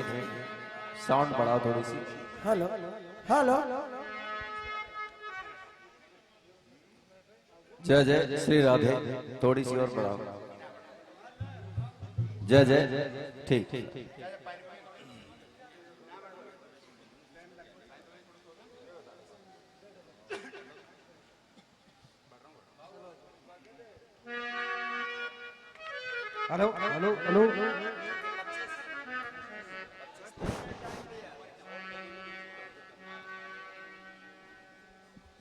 Radhe. Sound बढ़ाओ थोड़ी सी। Hello hello. जय जय श्री राधे, थोड़ी सी और बढ़ाओ। जय जय, ठीक। Hello hello hello.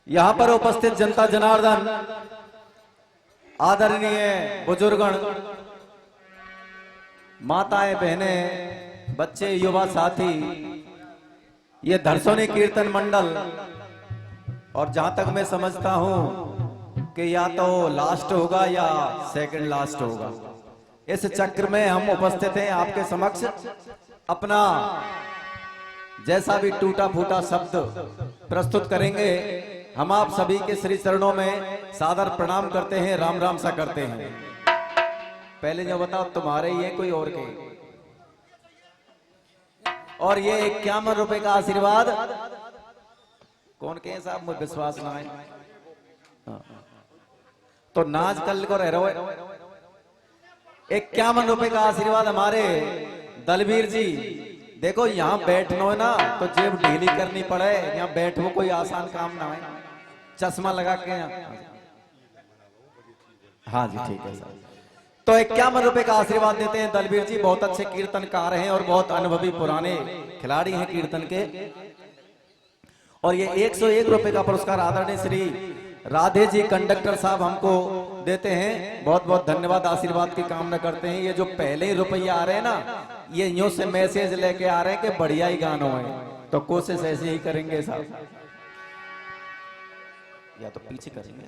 यहां पर उपस्थित जनता जनार्दन, आदरणीय बुजुर्गण, माताएं, बहनें, बच्चे, युवा साथी, ये धरसोनी कीर्तन मंडल, और जहां तक मैं समझता हूं कि या तो लास्ट होगा या सेकंड लास्ट होगा, इस चक्र में हम उपस्थित हैं आपके समक्ष। अपना जैसा भी टूटा फूटा शब्द प्रस्तुत करेंगे। हम आप सभी के श्री चरणों में सादर प्रणाम करते हैं, राम राम सा करते हैं। पहले जो बताओ, तुम्हारे ही है कोई और के? और ये 51 रुपए का आशीर्वाद कौन के हैं साहब? मुझे विश्वास ना है तो नाच कल को रह रहे हो। 51 रुपए का आशीर्वाद हमारे दलवीर जी। देखो यहाँ बैठना है ना तो जेब ढीली करनी पड़े, यहाँ बैठो कोई आसान काम ना है। चश्मा लगा के हाँ जी ठीक है साहब। तो 51 रुपए का आशीर्वाद देते हैं दलवीर जी। बहुत अच्छे कीर्तनकार हैं और बहुत अनुभवी पुराने खिलाड़ी हैं कीर्तन के। और ये 101 रुपए का पुरस्कार आदरणीय श्री राधे जी कंडक्टर साहब हमको देते हैं। बहुत बहुत धन्यवाद, आशीर्वाद की कामना करते हैं। ये जो पहले ही रुपया आ रहे हैं ना, ये यूं से मैसेज लेके आ रहे हैं कि बढ़िया ही गानों है, तो कोशिश ऐसे ही करेंगे साहब, या तो पीछे करेंगे।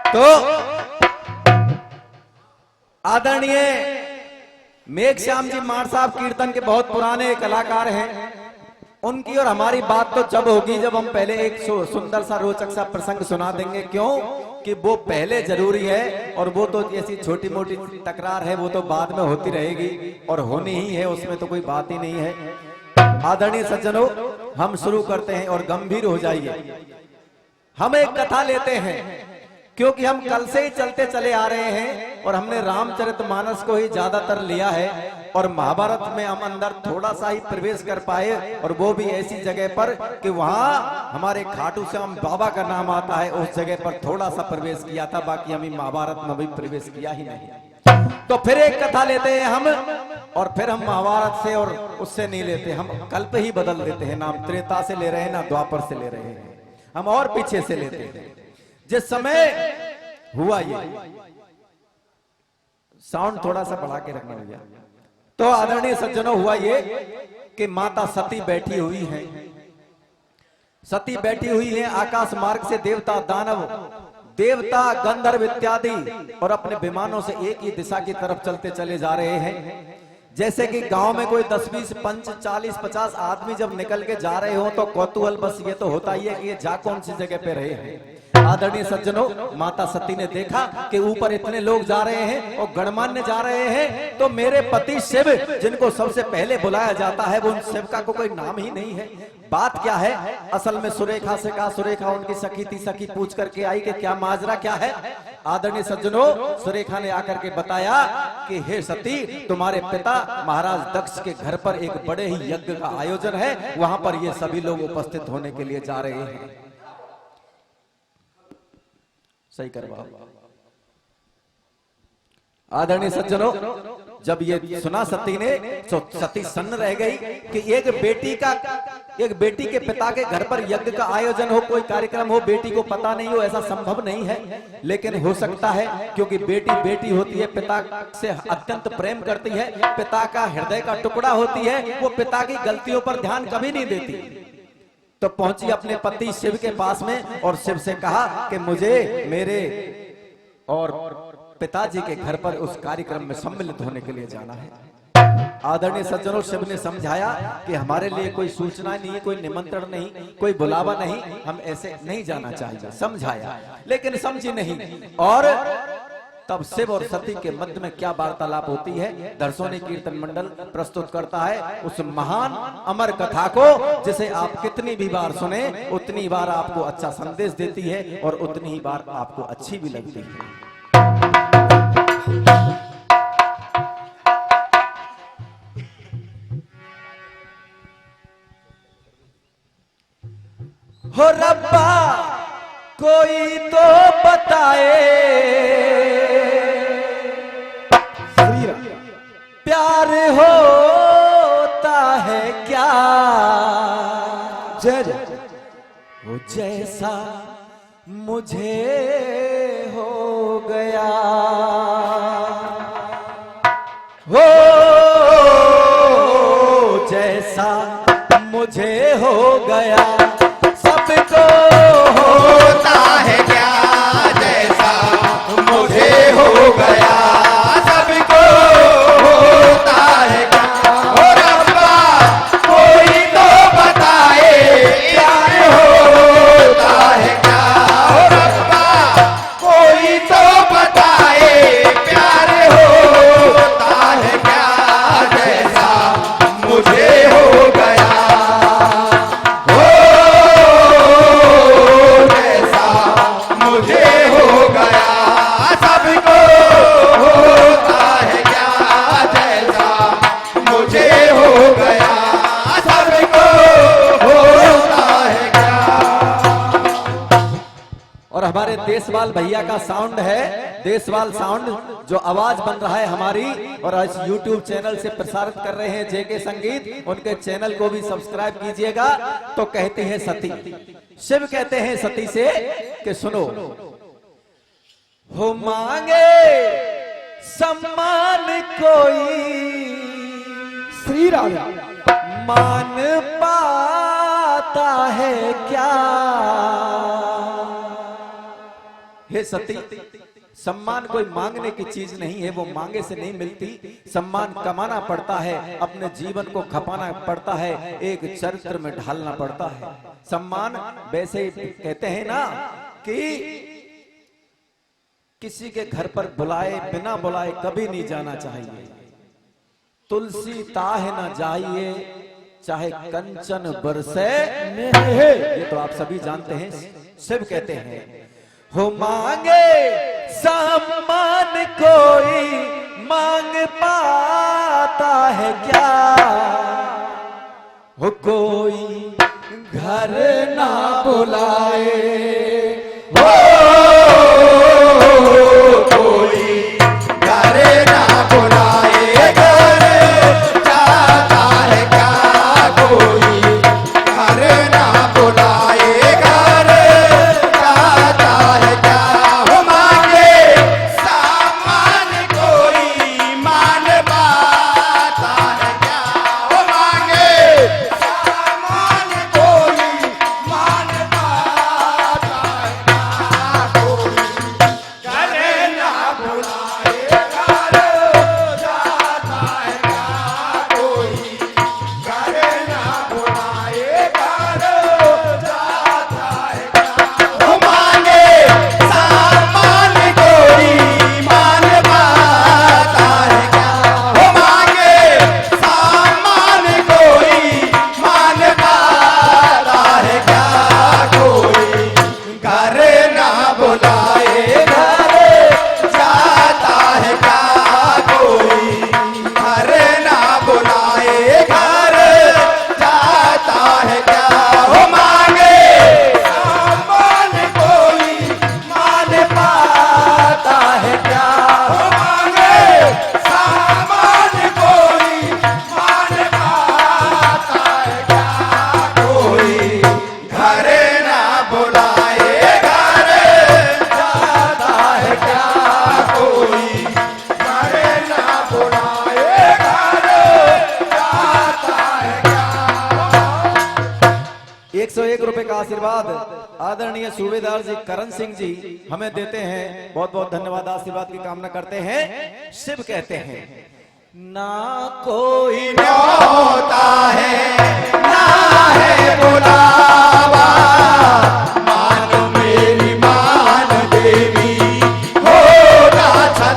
तो आदरणीय मेघश्याम जी मार साहब कीर्तन के बहुत पुराने कलाकार हैं। उनकी और हमारी बात तो जब होगी जब हम पहले एक सुंदर सा रोचक सा प्रसंग सुना देंगे। क्यों कि वो पहले जरूरी है, और वो तो ऐसी छोटी मोटी तकरार है, वो तो बाद में होती रहेगी और होनी ही है, उसमें तो कोई बात ही नहीं है। आदरणीय सज्जनों, हम शुरू करते हैं और गंभीर हो जाइए। हम एक कथा लेते हैं क्योंकि हम कल से ही चलते चले आ रहे हैं और हमने रामचरितमानस को ही ज्यादातर लिया है, और महाभारत में हम अंदर थोड़ा सा ही प्रवेश कर पाए, और वो भी ऐसी जगह पर कि वहां हमारे खाटू श्याम बाबा का नाम आता है, उस जगह पर थोड़ा सा प्रवेश किया था, बाकी हम महाभारत में भी प्रवेश किया ही नहीं। तो फिर एक कथा लेते हैं हम, और फिर हम महाभारत से और उससे नहीं लेते, हम कल्प ही बदल देते हैं। नाम त्रेता से ले रहे हैं ना द्वापर से ले रहे हैं, हम और पीछे से लेते हैं। जिस समय हुआ ये साउंड थोड़ा सा बढ़ा के रखना भैया। तो आदरणीय सज्जनों, हुआ ये कि माता सती बैठी हुई है। सती बैठी हुई है, आकाश मार्ग से देवता दानव, देवता गंधर्व इत्यादि और अपने विमानों से एक ही दिशा की तरफ चलते चले जा रहे हैं। जैसे कि गांव में कोई 10-20 पंच 40-50 आदमी जब निकल के जा रहे हो तो कौतूहल बस ये तो होता ही है कि ये जा कौन सी जगह पे रहे हैं। आदरणीय सज्जनों, माता सती ने देखा कि ऊपर इतने लोग जा रहे हैं और गणमान्य जा रहे हैं, तो मेरे पति शिव जिनको सबसे पहले बुलाया जाता है, वो उन शिव का को कोई नाम ही नहीं है। बात क्या है? असल में सुरेखा से कहा, सुरेखा उनकी सखी थी, सखी पूछ करके आई कि क्या माजरा क्या है। आदरणीय सज्जनों, सुरेखा ने आकर के बताया कि हे सती, तुम्हारे पिता महाराज दक्ष के घर पर एक बड़े ही यज्ञ का आयोजन है, वहां पर ये सभी लोग उपस्थित होने के लिए जा रहे हैं। सही करवा। आदरणीय सज्जनों, जब ये सुना सती ने तो सती सन्न रह गई कि एक बेटी के पिता के घर पर यज्ञ का आयोजन हो, कोई कार्यक्रम हो, बेटी को पता नहीं हो, ऐसा संभव नहीं है। लेकिन हो सकता है क्योंकि बेटी बेटी होती है, पिता से अत्यंत प्रेम करती है, पिता का हृदय का टुकड़ा होती है, वो पिता की गलतियों पर ध्यान कभी नहीं देती। तो पहुंची अपने पति शिव के पास में और शिव से कहा कि मुझे मेरे और पिताजी के घर पर उस कार्यक्रम में सम्मिलित होने के लिए जाना है। आदरणीय सज्जनों, शिव ने समझाया कि हमारे लिए कोई सूचना नहीं है, कोई निमंत्रण नहीं, कोई बुलावा नहीं, हम ऐसे नहीं जाना चाहिए। समझाया लेकिन समझी नहीं, और तब शिव और सती के मध्य में क्या वार्तालाप होती है, दर्शोनी कीर्तन मंडल प्रस्तुत करता है उस महान अमर कथा को, जिसे आप कितनी भी बार सुने उतनी बार आपको अच्छा संदेश देती है और उतनी ही बार आपको अच्छी भी लगती है। हो रब्बा कोई तो बताए प्यार होता है क्या, जय जय वो जैसा मुझे हो गया, हो जैसा मुझे हो गया, सबको होता है क्या जैसा मुझे हो गया, सबको होता है क्या। ओ रब्बा कोई तो बताए प्यार होता है क्या, ओ रब्बा कोई तो बताए प्यार होता है क्या, जैसा मुझे हो गया, मुझे हो गया, सबको होता है क्या, जैसा मुझे हो गया, सबको होता है क्या। और हमारे देशवाल भैया का साउंड है, देशवाल साउंड जो आवाज बन रहा है हमारी, और आज YouTube चैनल से प्रसारित कर रहे हैं जेके संगीत, उनके चैनल को भी सब्सक्राइब कीजिएगा। तो कहती है सती, शिव कहते हैं सती से कि सुनो, हो मांगे सम्मान कोई श्री राधा मान पाता है क्या, हे सती सम्मान कोई मांगने की चीज नहीं है, वो मांगे से नहीं मिलती, सम्मान कमाना पड़ता है, अपने जीवन को खपाना पड़ता है, एक चरित्र में ढालना पड़ता है। सम्मान वैसे ही कहते हैं ना कि किसी के घर पर बुलाए बिना बुलाए कभी नहीं जाना चाहिए, तुलसी ताह न जाइए चाहे कंचन बरसे, ये तो आप सभी जानते हैं। शिव कहते हैं हो मांगे सम्मान कोई मांग पाता है क्या, हो कोई घर ना बुलाए, हो कोई घर ना बुलाए, घर जाता है क्या, कोई घर ना बुलाए, घर जाता है क्या। हो मांगे सामान कोई मान पाता है क्या, हो मांगे सामान कोई मान पाता है क्या, कोई घर ना बुलाए, घर जाता है क्या, कोई घर ना बुलाए, घर जाता है क्या। हो मांगे सामान कोई मान पाता है क्या, हो मांगे सामान कोई मान पाता है क्या, कोई घर ना बुलाए, घर जाता है क्या, कोई घर ना बुलाए, घर जाता है क्या। हो मांगे सामान कोई मान पाता है क्या, हो मांगे सामान कोई मान पाता है क्या, कोई घर ना बुलाए, घर जाता है क्या, कोई घर ना बुलाए, घर जाता है क्या। 101 रुपए का आशीर्वाद आदरणीय सूबेदार जी करण सिंह जी हमें देते हैं, बहुत बहुत धन्यवाद, आशीर्वाद की कामना करते हैं। शिव कहते हैं ना कोई होता है ना है बुलावा, मान मेरी मान देवी होना चाहिए।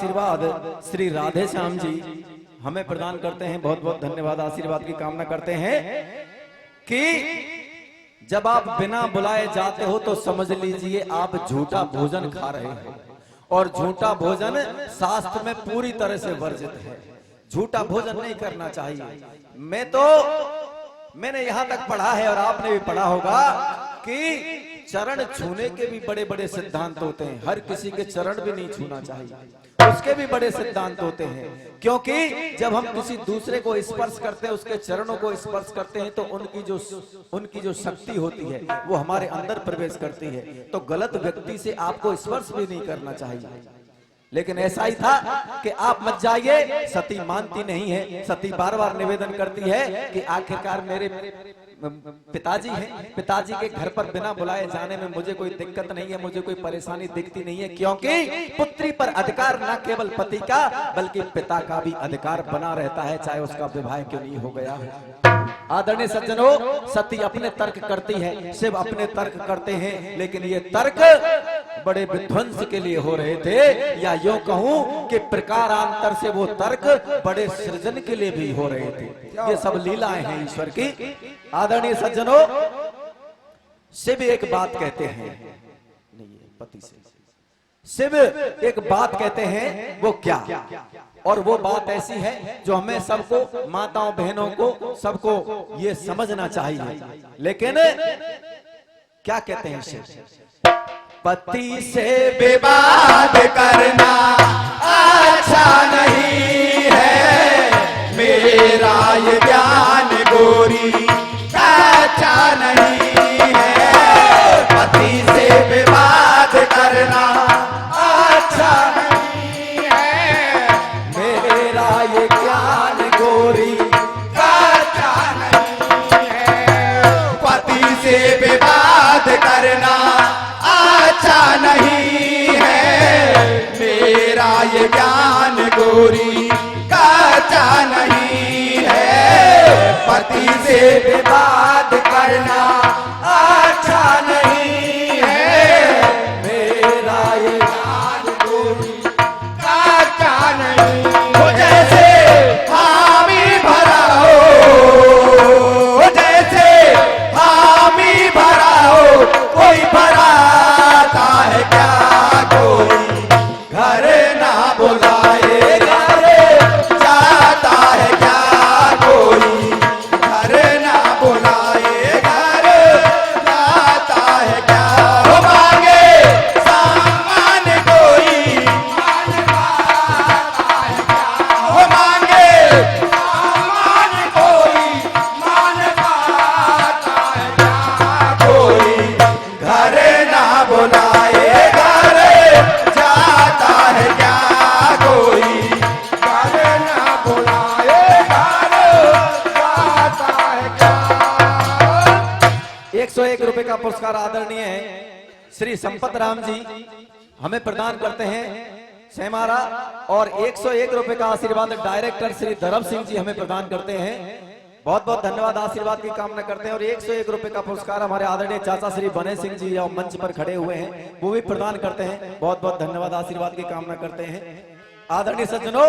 आशीर्वाद श्री राधे श्याम जी हमें प्रदान करते हैं। बहुत बहुत धन्यवाद, आशीर्वाद की कामना करते हैं कि जब आप बिना बुलाए जाते हो तो समझ लीजिए आप झूठा भोजन खा रहे हो, और झूठा भोजन शास्त्र में पूरी तरह से वर्जित है। झूठा भोजन नहीं करना चाहिए। मैंने यहां तक पढ़ा है और आपने भी पढ़ा होगा कि चरण छूने के भी बड़े बड़े सिद्धांत होते हैं। हर किसी के चरण भी नहीं छूना चाहिए, उसके भी बड़े सिद्धांत होते हैं। क्योंकि जब हम किसी दूसरे को स्पर्श करते हैं, उसके चरणों को स्पर्श करते हैं, तो उनकी जो शक्ति होती है वो हमारे अंदर प्रवेश करती है। तो गलत व्यक्ति से आपको स्पर्श भी नहीं करना चाहिए। लेकिन ऐसा ही था कि आप मत जाइए, सती मानती नहीं है। सती बार बार निवेदन करती है कि आखिरकार मेरे पिताजी हैं, पिताजी के घर पर बिना बुलाए जाने में मुझे कोई दिक्कत नहीं है, मुझे कोई परेशानी दिखती नहीं है। क्योंकि पुत्री पर अधिकार न केवल पति का बल्कि पिता का भी अधिकार बना रहता है, चाहे उसका विवाह क्यों नहीं हो गया हो। आदरणीय सज्जनों, सती अपने तर्क करती है, शिव अपने तर्क करते हैं, लेकिन ये तर्क बड़े विध्वंस के लिए हो रहे थे, या यूं कहूं कि प्रकारांतर से वो तर्क बड़े सृजन के लिए भी हो रहे थे। ये सब लीलाएं हैं ईश्वर की। आदरणीय सज्जनों, शिव एक बात कहते हैं, पति से शिव एक बात कहते हैं, वो क्या? और वो बात ऐसी है जो हमें सबको, माताओं बहनों को, सबको ये समझना चाहिए। लेकिन क्या कहते हैं शिव? पति से विवाद करना अच्छा नहीं है, मेरा ये ज्ञान गोरी अच्छा नहीं है। पति से विवाद करना अच्छा नहीं है, मेरा ये ज्ञान गोरी अच्छा नहीं है। पति से विवाद करना अच्छा नहीं है, मेरा ये ज्ञान गोरी कच्चा नहीं है। पति से विवाद करना अच्छा नहीं है, मेरा ये ज्ञान गोरी कच्चा नहीं। हो जैसे हामी भरा हो, जैसे हामी भरा हो, कोई भराता है क्या कोई घर ना बुलाए घर जाता है क्या कोई घर ना बुलाए घर जाता है क्या। हो मांगे सामान कोई मान पाता है क्या। हो मांगे सामान कोई मान पाता है क्या कोई घर ना बुलाए घर जाता है क्या कोई घर ना बुलाए घर जाता है क्या। 101 रुपए का पुरस्कार आदरणीय है श्री संपत राम जी हमें प्रदान करते हैं सेमारा, और 101 रुपए का आशीर्वाद डायरेक्टर श्री धर्म सिंह जी हमें प्रदान करते हैं। बहुत बहुत धन्यवाद, आशीर्वाद की कामना करते हैं। और 101 रुपए का पुरस्कार हमारे आदरणीय चाचा श्री बने सिंह जी और मंच पर खड़े हुए हैं, वो भी प्रदान करते हैं। बहुत बहुत धन्यवाद, आशीर्वाद की कामना करते हैं। आदरणीय सज्जनों,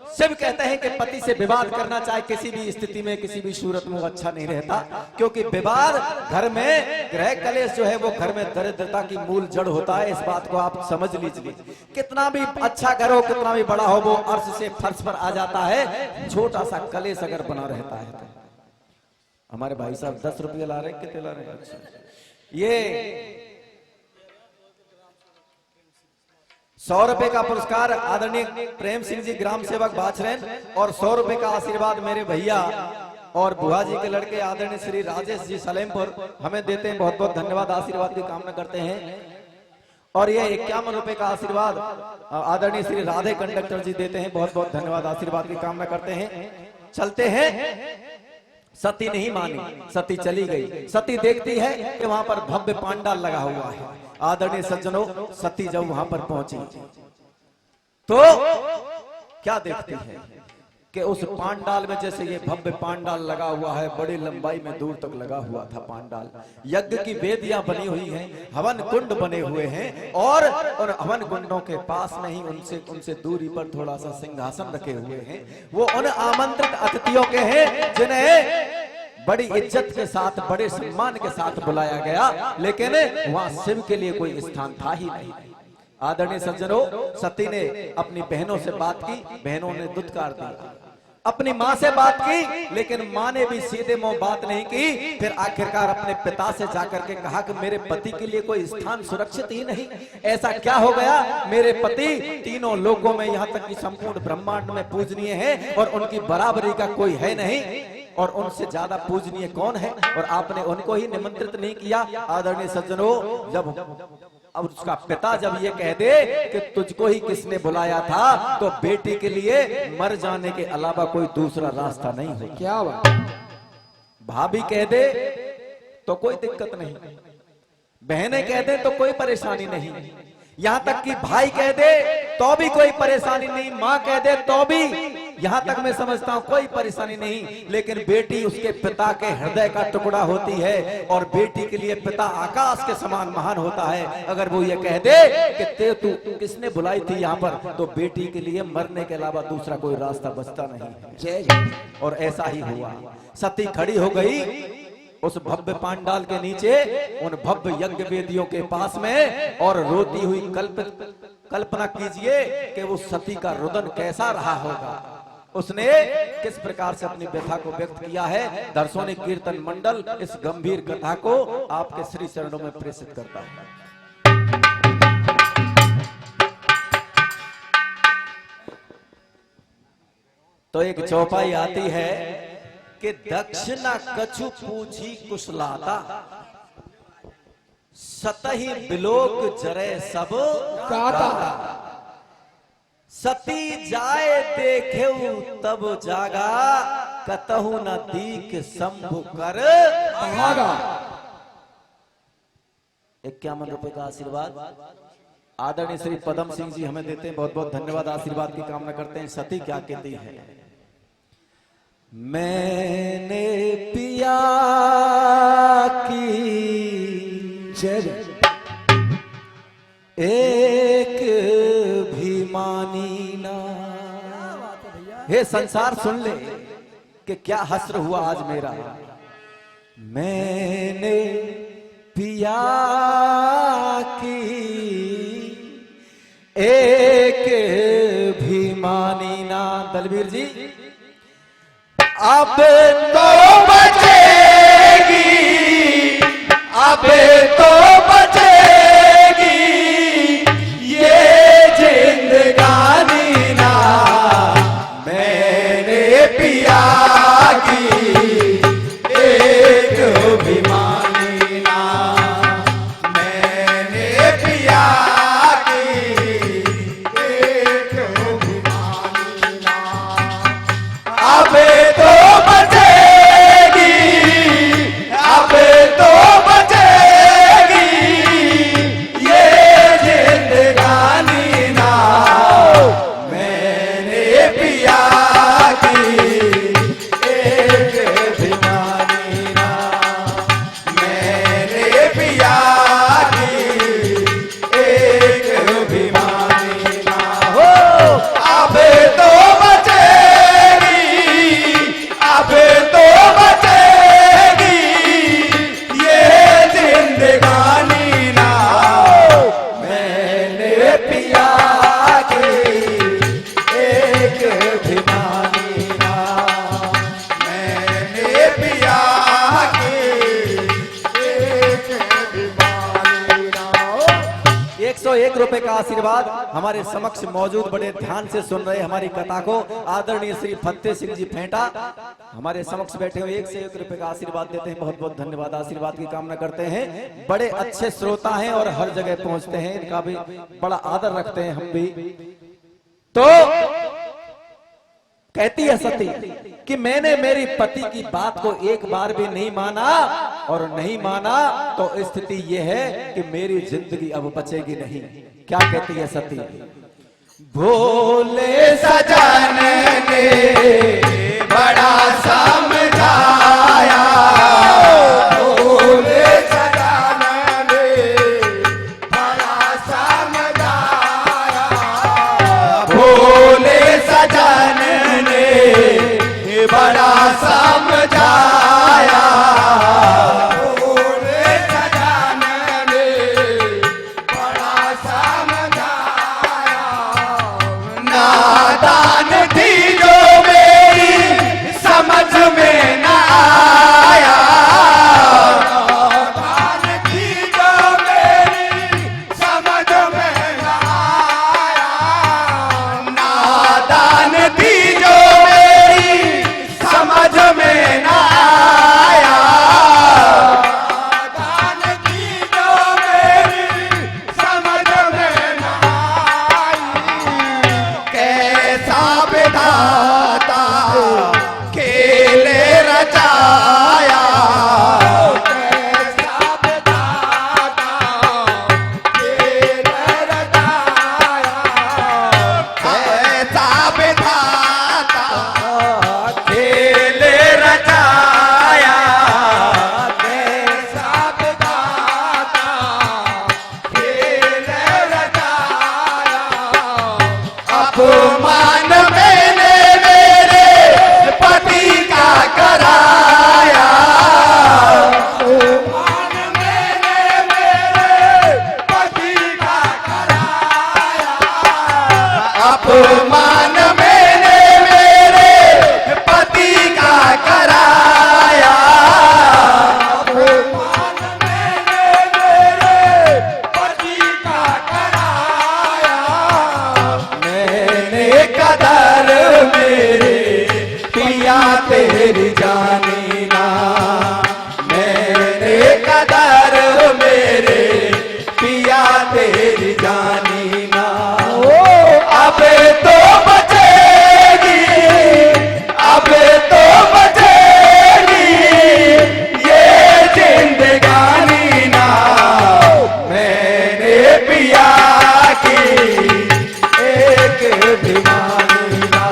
शिव कहते हैं कि पति से विवाद करना चाहे किसी भी स्थिति में, किसी भी सूरत में, वो अच्छा नहीं रहता। क्योंकि विवाद घर में ग्रह कलेश जो है वो घर में दरिद्रता की मूल जड़ होता है। इस बात को आप समझ लीजिए। कितना भी अच्छा घर हो, कितना भी बड़ा हो, वो अर्श से फर्श पर आ जाता है। छोटा सा कलेश अगर बना रहता है तो। हमारे भाई साहब 10 रुपये ला रहे हैं, कितने ला रहे हैं? अच्छा, ये 100 रुपए का पुरस्कार आदरणीय प्रेम सिंह जी ग्राम सेवक बाछरेन, और 100 रुपए का आशीर्वाद मेरे भैया और बुआ जी के लड़के आदरणीय श्री राजेश जी सलेमपुर हमें देते हैं। बहुत बहुत धन्यवाद, आशीर्वाद की कामना करते हैं। और ये 51 रुपए का आशीर्वाद आदरणीय श्री राधे कंडक्टर जी देते हैं। बहुत बहुत धन्यवाद, आशीर्वाद की कामना करते हैं। चलते हैं। सती नहीं मानी, सती चली गई। सती देखती है कि वहां पर भव्य पांडाल लगा हुआ है। आदरणीय सज्जनों, सती जब वहां पर पहुंची तो क्या देखती है? कि उस पांडाल में, जैसे ये भव्य पांडाल लगा हुआ है, बड़ी लंबाई में दूर तक लगा हुआ था पांडाल, यज्ञ की वेदियां बनी हुई हैं, हवन कुंड बने हुए हैं, और उन हवन कुंडों के पास में ही उनसे दूरी पर थोड़ा सा सिंहासन रखे हुए हैं। वो उन आमंत्रित अतिथियों के हैं जिन्हें बड़ी इज्जत के साथ, बड़े सम्मान के साथ बुलाया गया, लेकिन वहां शिव के लिए कोई स्थान था ही नहीं। आदरणीय सज्जनों, सती ने अपनी बहनों से बात की, बहनों ने दुत्कार दिया। अपनी माँ से बात की, लेकिन माँ ने भी सीधे मुंह बात नहीं की। फिर आखिरकार अपने पिता से जाकर के कहा कि मेरे पति के लिए कोई स्थान सुरक्षित ही नहीं। ऐसा क्या हो गया, मेरे पति तीनों लोकों में, यहाँ तक कि संपूर्ण ब्रह्मांड में पूजनीय है और उनकी बराबरी का कोई है नहीं, और उनसे ज्यादा पूजनीय कौन है, और आपने उनको ही निमंत्रित नहीं किया। आदरणीय सज्जनों, जब अब उसका पिता जब ये कह दे कि तुझको ही किसने बुलाया था, तो बेटी के लिए मर जाने के अलावा कोई दूसरा रास्ता नहीं है। क्या बात। भाभी कह दे तो कोई दिक्कत नहीं, बहनें कह दे तो कोई परेशानी नहीं, यहां तक कि भाई कह दे तो भी कोई परेशानी नहीं, मां कह दे तो भी यहां तक मैं समझता हूं कोई परेशानी नहीं। लेकिन बेटी उसके पिता के हृदय का टुकड़ा होती है, और बेटी के लिए पिता आकाश के समान महान होता है। अगर वो ये कह दे कि तू किसने बुलाई थी यहाँ पर, तो बेटी के लिए मरने के अलावा दूसरा कोई रास्ता बचता नहीं। जय जय। और ऐसा ही हुआ। सती खड़ी हो गई उस भव्य पांडाल के नीचे, उन भव्य यज्ञ वेदियों के पास में, और रोती हुई कल्पना कीजिए कि वो सती का रुदन कैसा रहा होगा। उसने किस प्रकार से अपनी व्यथा को व्यक्त किया है। दर्शोनिक कीर्तन मंडल इस गंभीर कथा को आपके श्री चरणों में प्रेषित करता है। तो एक चौपाई आती है कि दक्षिणा कछु पूछी कुशलाता, सतही बिलोक जरे सब काता। सती जाए देखेऊ तब जागा, कतहु न दीख शंभु कर भागा। 51 रुपए का आशीर्वाद आदरणीय श्री पदम सिंह जी हमें देते हैं, बहुत बहुत धन्यवाद। आशीर्वाद की कामना करते हैं। सती क्या कहती है, मैंने पिया की जय एक भी मानी ना। हे संसार सुन ले कि क्या हस्र हुआ आज मेरा। मैंने पिया की एक भी मानी ना। दलवीर जी, अब तो बचेगी, अब तो बचेगी ये जिंदगानी ना। मैंने पिया की एक भी मानी ना, मैंने पिया की एक भी मानी ना। अब तो बचेगी, अब तो बचेगी ये जिंदगानी ना। मैंने पिया की एक भी मानी ना, मैंने पिया की एक भी मानी ना। हो अब तो बचेगी, अब तो बचेगी ये जिंदगानी ना। मैंने पिया की एक भी मानी ना, मैंने पिया की एक भी मानी ना। 101 रुपए का आशीर्वाद हमारे समक्ष मौजूद, बड़े ध्यान से सुन रहे हमारी कथा को आदरणीय श्री फतेह सिंह जी फेंटा हमारे समक्ष बैठे हुए 101 रुपए का आशीर्वाद देते हैं। बहुत बहुत धन्यवाद। आशीर्वाद की कामना करते हैं। बड़े अच्छे श्रोता हैं और हर जगह पहुंचते हैं, इनका भी बड़ा आदर रखते हैं हम भी। तो कहती है सती कि मैंने मेरी पति की बात को एक बार भी नहीं माना, और नहीं माना तो स्थिति यह है कि मेरी जिंदगी अब बचेगी नहीं। क्या कहती है सती, भोले सजन ने बड़ा समझाया, भोले सजन ने बड़ा समझाया, भोले सजन ने बड़ा समझाया, भोले सजन ने बड़ा समझाया। नादान थी जो मेरी समझ में न आया, नादान थी जो मेरी समझ में न आया, नादान थी जो मेरी समझ में न आया, नादान थी जो मेरी समझ में न आई। कैसा विधाता खेले रचाया, कैसा विधाता खेले रचाया, कैसा विधाता खेले रचाया, कैसा विधाता खेले रचाया। अपमान मैंने मेरे पति का कराया, अपमान मैंने मेरे पति का कराया, अपमान मैंने मेरे पति का कराया, अपमान मैंने मेरे पति का कराया। मैंने कदर मेरे पिया तेरी जानी ना, मैंने कदर मेरे पिया तेरी जानी ना। अब तो बचेगी, अब तो बचेगी ये जिंदगानी ना। मैंने पिया की एक भी मानी ना,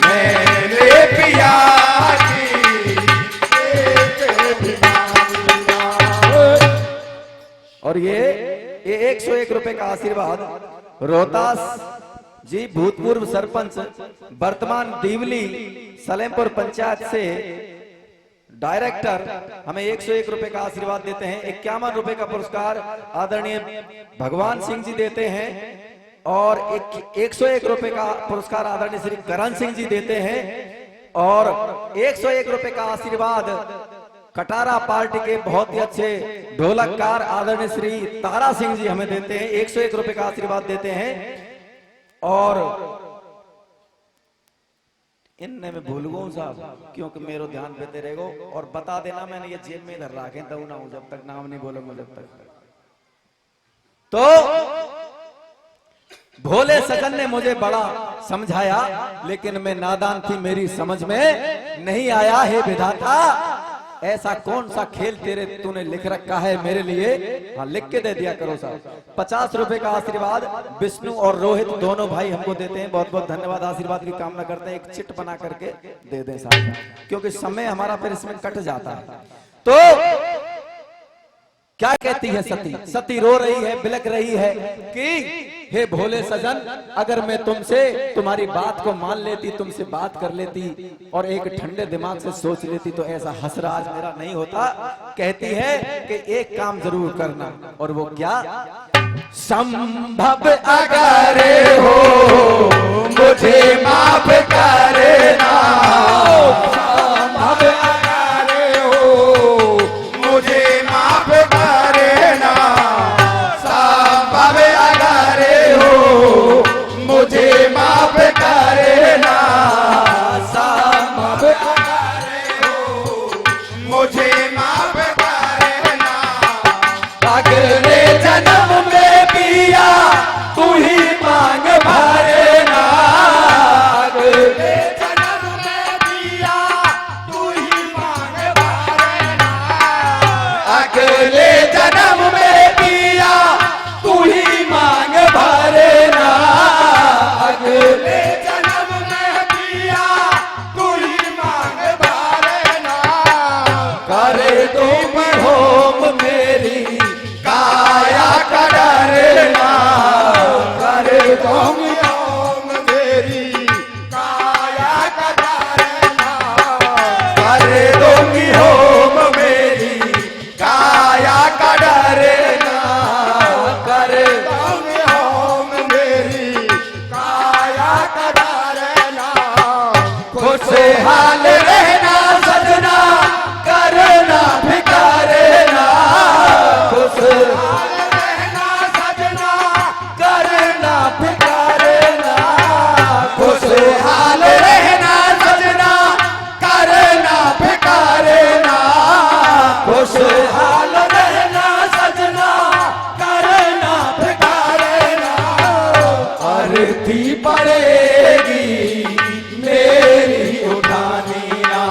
मैंने पिया की एक भी मानी ना। और ये 101 रुपए का आशीर्वाद रोहतास जी भूतपूर्व सरपंच वर्तमान दीवली सलेमपुर पंचायत से डायरेक्टर हमें 101 रुपए का आशीर्वाद देते हैं। 51 रुपए का पुरस्कार आदरणीय भगवान सिंह जी देते हैं और 101 रुपए का पुरस्कार आदरणीय श्री करण सिंह जी देते हैं और 101 रुपए का आशीर्वाद कटारा पार्टी के बहुत ही अच्छे ढोलककार आदरणीय श्री तारा सिंह जी हमें देते हैं। 101 रुपए का आशीर्वाद देते हैं और इनने में भूल गो साहब क्योंकि मेरो ध्यान देते रहेगो और बता देना मैंने ये जेब में इधर रखे दऊ ना हूं जब तक नाम नहीं बोलूंगा जब तक। तो भोले सजन ने मुझे बड़ा समझाया लेकिन मैं नादान थी, मेरी समझ में नहीं आया। हे विधाता ऐसा कौन सा खेल तेरे तूने लिख रखा है मेरे लिए, हाँ लिख के दे दिया करो साहब। 50 रुपए का आशीर्वाद विष्णु और रोहित दोनों भाई हमको देते हैं, बहुत बहुत धन्यवाद। आशीर्वाद की कामना करते हैं, एक चिट बना करके दे दें साहब क्योंकि समय हमारा फिर इसमें कट जाता है। तो क्या कहती है सती? सती रो रही है, बिलक रही है कि हे भोले सजन अगर मैं तुमसे तुम्हारी बात को मान लेती, तुमसे बात कर लेती और एक ठंडे दिमाग से सोच लेती तो ऐसा हसरा आज मेरा नहीं होता। कहती है कि एक काम जरूर करना और वो क्या? संभव अगर हो मुझे माफ करना, संभव अगर हो मुझे माफ करना, संभव अगर हो मुझे माफ करना, संभव अगर हो मुझे माफ करना। अगले जन्म में पिया तू ही मांग भरना, अगले जन्म में खुशहाल रहना सजना, करना भिकारे ना, खुशहाल रहना सजना, करना भिकारे ना, खुशहाल रहना सजना, करना भिकारे ना, खुशहाल रहना सजना, करना भिकारे ना, अर्थी पड़ेगी मेरी उठानी ना,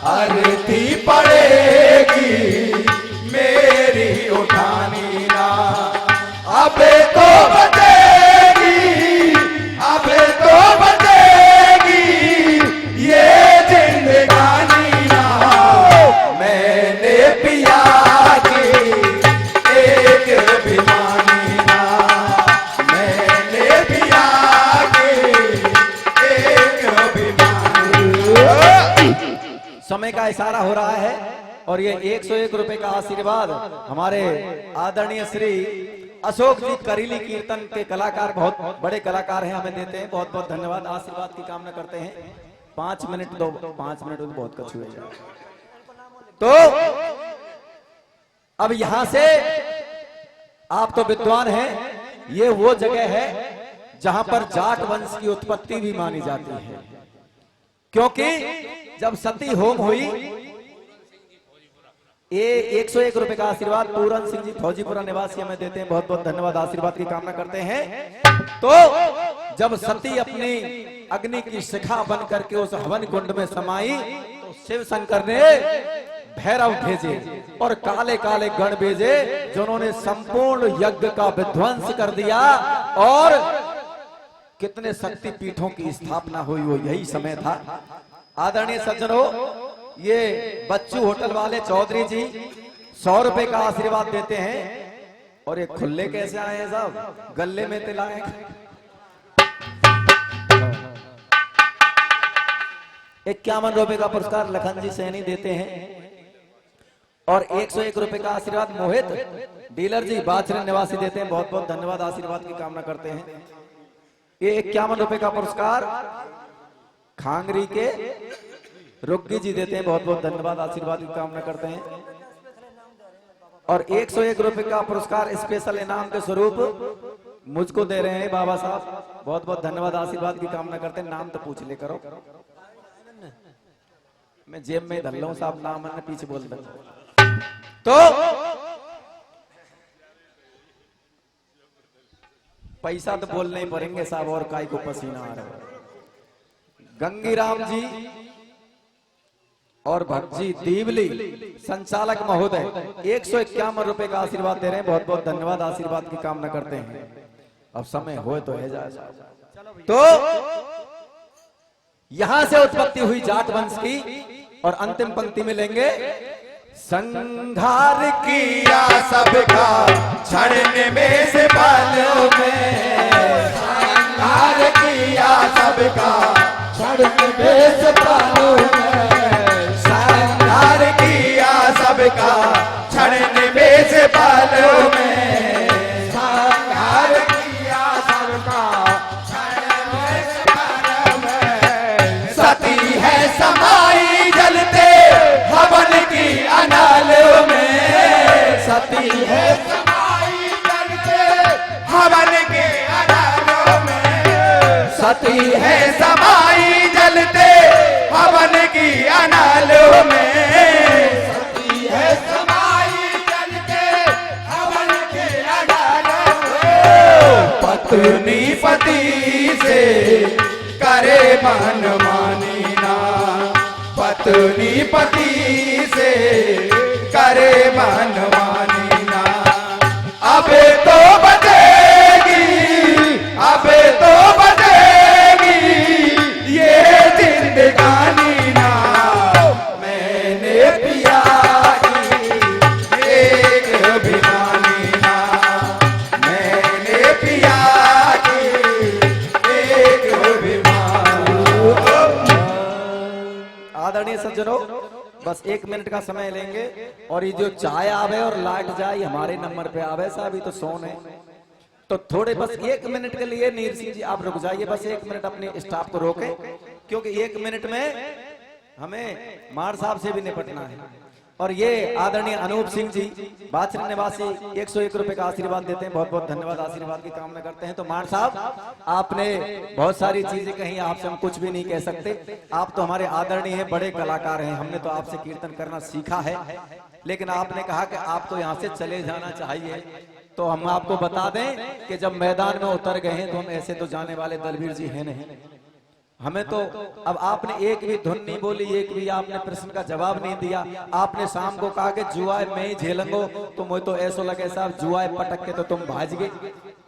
अर्थी पड़ेगी मेरी उठानी ना, अबे तो बचेगी, अबे तो बचेगी ये जिंदगानी ना, मैंने पिया की एक भिवानी ना, मैंने पिया की एक भिवानी। समय का इशारा हो रहा है और ये 101 रुपए का आशीर्वाद हमारे आदरणीय श्री अशोक जी करीली कीर्तन के कलाकार, बहुत बड़े कलाकार हैं, हमें देते हैं। बहुत बहुत धन्यवाद, आशीर्वाद की कामना करते हैं। 5 मिनट दो, 5 मिनट तो बहुत कछु है। तो अब यहां से आप तो विद्वान हैं, ये वो जगह है जहां पर जाट वंश की उत्पत्ति भी मानी जाती है, क्योंकि जब सती होम हुई, ये 101 रुपए का आशीर्वाद पूरन सिंह जी फौजीपुरा निवासी हमें देते हैं। बहुत बहुत धन्यवाद, आशीर्वाद की कामना करते हैं। तो जब सती अपनी अग्नि की शिखा बन करके उस हवन कुंड में समाई, तो शिव शंकर ने भैरव भेजे और काले काले गण भेजे, जिन्होंने संपूर्ण यज्ञ का विध्वंस कर दिया और कितने शक्ति पीठों की स्थापना हुई, वो यही समय था। आदरणीय सज्जनों, ये बच्चू होटल वाले चौधरी जी 100 रुपए का आशीर्वाद देते हैं। और ये खुले कैसे आए हैं साहब, गले में तिलाए। 51 रुपए का पुरस्कार लखन जी सैनी देते हैं और 101 रुपए का आशीर्वाद मोहित डीलर जी बाचरे निवासी देते हैं। बहुत बहुत धन्यवाद, आशीर्वाद की कामना करते हैं। ये 51 रुपए का पुरस्कार खांगरी के रुग्गी जी देते हैं। बहुत बहुत धन्यवाद, आशीर्वाद की कामना करते हैं। और 101 रुपए का पुरस्कार स्पेशल इनाम के स्वरूप मुझको दे रहे हैं बाबा साहब। बहुत बहुत धन्यवाद, आशीर्वाद की कामना करते हैं। नाम तो पूछ ले करो, मैं जेब में धर लूं साहब, नाम मैंने पीछे बोल दे। तो पैसा तो बोलने ही पड़ेंगे साहब, और काय को पसीना आ रहा है। गंगीराम जी और भक्जी दीवली संचालक महोदय 151 रुपए का आशीर्वाद दे रहे हैं। बहुत बहुत धन्यवाद, आशीर्वाद की कामना करते हैं। अब समय हो तो है जाए। तो यहां से उत्पत्ति हुई जाट वंश की, और अंतिम पंक्ति में लेंगे, संघार किया सबका छड़ने में से बालों में, संघार किया सबका छड़ने में से बालों में, संघार किया सबका छड़ने में से बालों में, संघार किया सबका छड़ने में से बालों में, सती है समाई जलते हवन की अनालों में, सती है समाई जलते हवन के अनालों में, सती है समाई जलते हवन की अनालों में, सती है समाई जलते हवन के अनालों में, पत्नी पति से करे मनमानी ना, पत्नी पति से करे मनमानी ना, अबे तो बचेगी, अबे तो बचेगी ये जिंदगानी ना, मैंने पिया की एक भिवानी ना, मैंने पिया की एक भिवानी। आदरणीय सज्जनों, बस 1 मिनट का समय लेंगे, और ये जो चाय आवे और लाइट जाए हमारे नंबर पे आवे साहब, ये तो सोन है। तो थोड़े बस 1 मिनट के लिए नीर सिंह जी आप रुक जाइए, बस 1 मिनट अपने स्टाफ को रोके, क्योंकि 1 मिनट में हमें मार साहब से भी निपटना है। और ये आदरणीय अनूप सिंह जी बाछरी निवासी 101 रुपए का आशीर्वाद देते हैं, बहुत बहुत धन्यवाद, आशीर्वाद की कामना करते हैं। तो मार साहब आपने बहुत सारी चीजें कही, आपसे हम कुछ भी नहीं कह सकते। आप तो हमारे आदरणीय हैं, बड़े कलाकार हैं, हमने तो आपसे कीर्तन करना सीखा है, लेकिन आपने कहा कि आपको यहाँ से चले जाना चाहिए। तो हम आपको बता दें कि जब मैदान में उतर गए हैं तो हम ऐसे तो जाने वाले दलवीर जी हैं नहीं। हमें तो अब आपने एक भी धुन नहीं बोली, एक भी आपने प्रश्न का जवाब नहीं दिया। आपने शाम को कहा कि जुआ मैं ही झेलूंगो, तो मुझे तो ऐसा लगे साहब जुआ पटक के तो तुम भाज गए,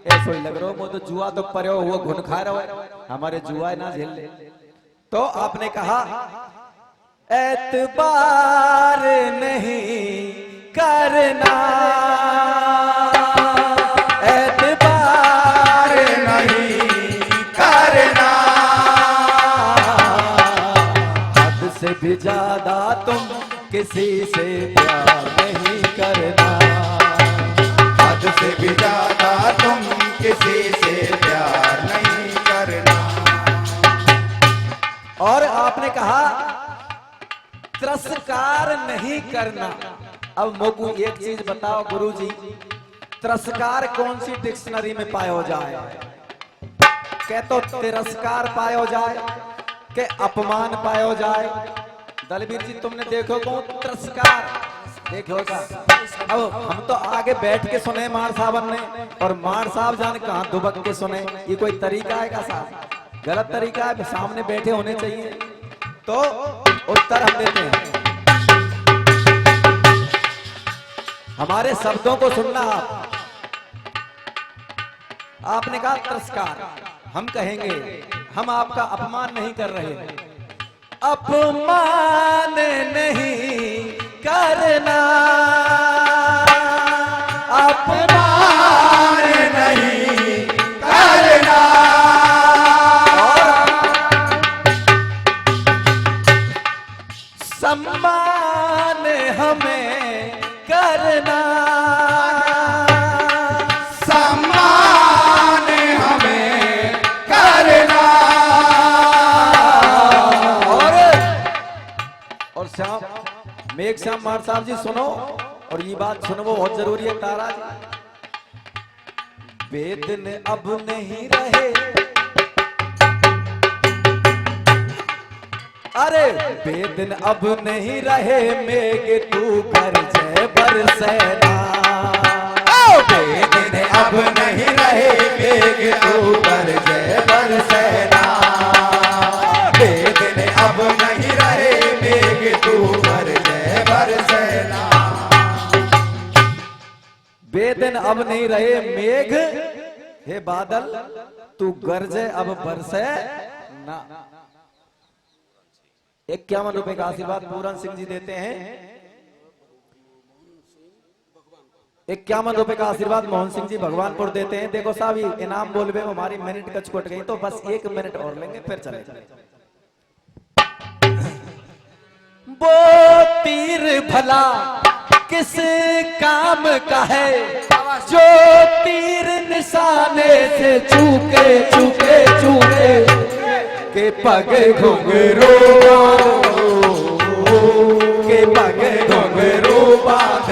ऐसा ही लग रहा हो। मुझे तो जुआ तो पर वो घुन खा रहा है, हमारे जुआ ना झेल ले। तो आपने कहा एतबार नहीं करना, एतबार नहीं करना, हद से भी ज्यादा तुम किसी से प्यार नहीं करना, हद से भी ज्यादा तुम किसी से प्यार नहीं करना। और आपने कहा तिरस्कार नहीं करना। अब मोकू एक चीज बताओ गुरुजी, तिरस्कार कौन सी डिक्शनरी में पायो जाए? कह तो तिरस्कार पायो जाए, के अपमान पायो जाए। दलवीर जी तुमने देखो कौन तिरस्कार देखोगा। अब हम तो आगे बैठ के सुने मार साहब ने, और मार साहब जाने कहां दुबक के सुने। ये कोई तरीका है का साहब? गलत तरीका है, सामने बैठे होने चाहिए। तो उत्तर हम देते हैं, हमारे शब्दों को सुनना। आपने कहा तिरस्कार, हम कहेंगे हम आपका अपमान नहीं कर रहे, अपमान नहीं करना, अपमान नहीं करना, सम्मान हमें करना, सम्मान हमें करना। और श्याम मेघ श्याम मार साहब जी सुनो, और ये बात सुनो वो बहुत जरूरी है तारा जी। वेदन अब नहीं रहे, अरे वेदन अब नहीं रहे, मेघ तू गरजे बरसेना, वेदन अब नहीं रहे, मेघ तू गरजे बरसेना, वेदन अब नहीं रहे, मेघ तू गरजे बरसेना। वेदन अब नहीं रहे मेघ, हे बादल तू गरजे अब बरसे ना। 51 रुपए का आशीर्वाद पूरन सिंह जी देते हैं। 51 रुपए का आशीर्वाद मोहन सिंह जी भगवानपुर देते हैं। देखो साहब ये इनाम बोलबे हमारी मिनट कच कट गई, तो बस 1 मिनट और लेंगे फिर चले। वो तीर भला किस काम का है, जो तीर निशाने से चूके चूके चूके के पग घुंघरू के पग घुंघरू बांध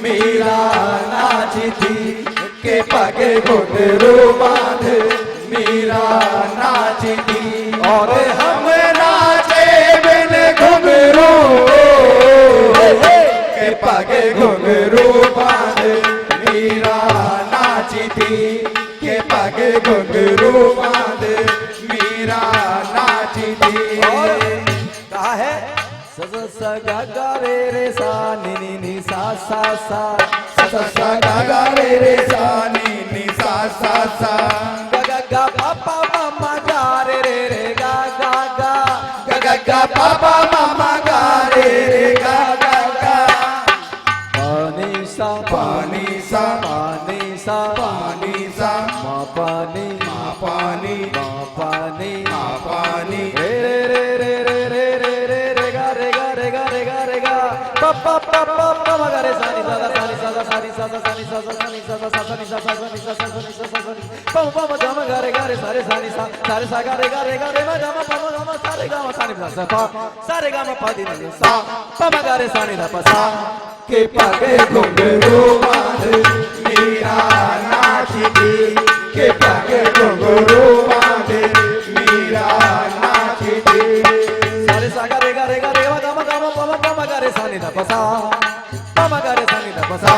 मीरा नाची थी, के पग घुंघरू बांध मीरा नाची थी। और हम नाचे बिन घुंघरू के पग घुंघरू बांध मीरा नाची थी, के पग घुंघरू बांध मीरा नाची थी। और कहा है स स ग ग रे रे सा नि नि नि सा सा सा स स ग ग रे रे सा नि नि सा सा सा ग ग ग प प म म ग रे रे रे ग ग ग ग ग ग प प म म ग रे रे ग ग ग। पानी सा पानी सा पानी सा पानी सा मा पानी मा पानी मा पानी मा पानी रे रे रे रे रे रे रे रे रे गा रे गा रे गा रे गा रे गा प मगरे सानी सादा सानी सादा सानी सादा सानी सादा सानी सादा सानी सादा सानी सादा सानी पम पम गम गरे गरे सारे सानी सा सारे सा गरे गरे गरे म गम पम गम सारे गम सानी सा सा सारे गम पदी न सा पम गरे सानी दा सा के पगे घुंघरू बांध मीरा नाचती के पगे घुंघरू बांध मीरा नाचती सारे सा गरे गरे गरे म गम गम पम पम गरे सानी दा सा पम गरे सानी दा सा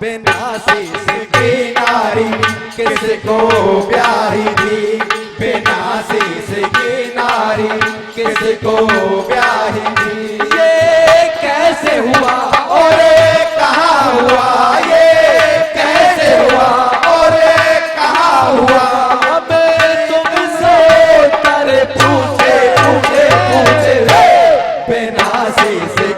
बेनासी से की नारी किसको प्यारी थी बेनासी से की नारी किसको प्यारी थी ये कैसे हुआ और कहाँ हुआ ये कैसे हुआ और कहाँ हुआ अब तुमसे करे पूछे पूछे पूछे बेनासी से